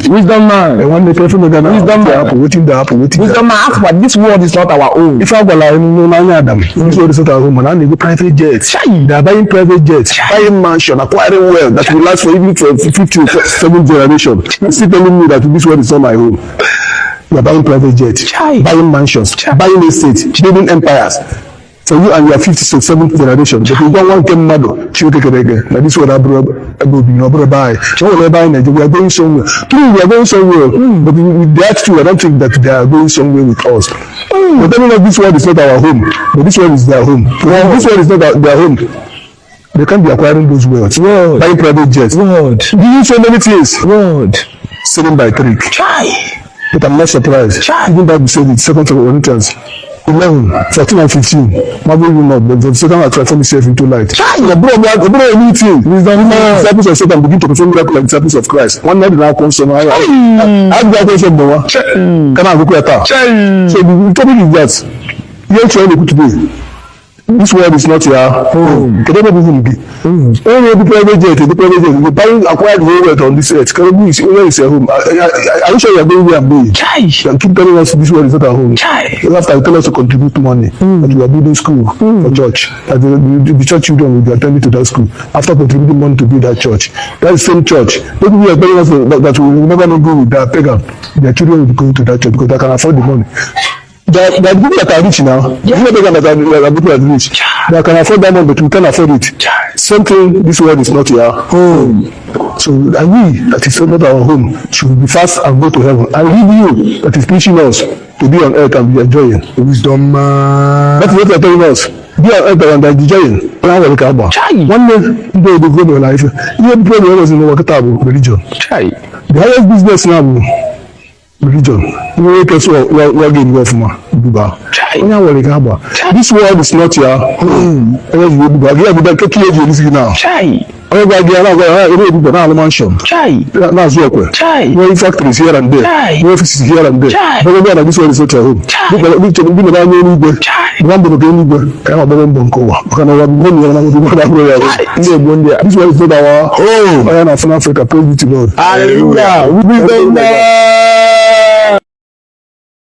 Wisdom man. And one day, person no gonna Wisdom man. Waiting the happen. Wisdom man. Ask what this world is not our own. If I go like no Adam, this world is not our home. And they go private jets. They are buying private jets, buying mansion, acquiring wealth that will last for even for 57 generations. Still telling me that this world is not my home. You are buying private jets, buying mansions, buying estates, building empires. For you and your 57th generation, but you don't want them mad. She will take it again. Now this one I brought buy. So we are buying it. We are going somewhere. True, we are going somewhere. But with that too, I don't think that they are going somewhere with us. But I mean, this world is not our home. But this world is their home. This world is not their home. They can't be acquiring those wealth. Buying private jets. Doing so many things. Selling by trick. But I'm not surprised. Even Bible said it, 2 Corinthians 11, 14 and 15. Marvel you not, but the second I transform myself into light. The bro, anything. Disciples of Satan begin to perform miracles like disciples of Christ. One night now comes from I have that question, Boa. Can I look at that? So the topic is that. You're trying to today. This world is not your home. Can never be home. Only the private jet, the buying acquired whole wealth on this earth. Can be where is your home? I'm sure you're going where I'm going. And keep telling us this world is not our home. After you tell us to contribute money, that you are building school for church, that the church children will be attending to that school. After contributing money to build that church, that same church, maybe we are telling us that we will never go with that pagan. Their children will be going to that church because they can afford the money. There are people that are rich now. People that are rich. They can afford that money, but we can't afford it. Same thing, this world is not your home. So, and we, that is not our home, should be fast and go to heaven. And leave you, that is teaching us to be on earth and be enjoying. Wisdom. That's what they're telling us. Be on earth and be enjoying. One day, they will go to life. You have people in the religion. The highest business now. Religion. This world is not your home. Mansion. Factories here and there. Offices here and there. This world is not your home. This world is not our home. Africa, praise be to Lord. Hallelujah.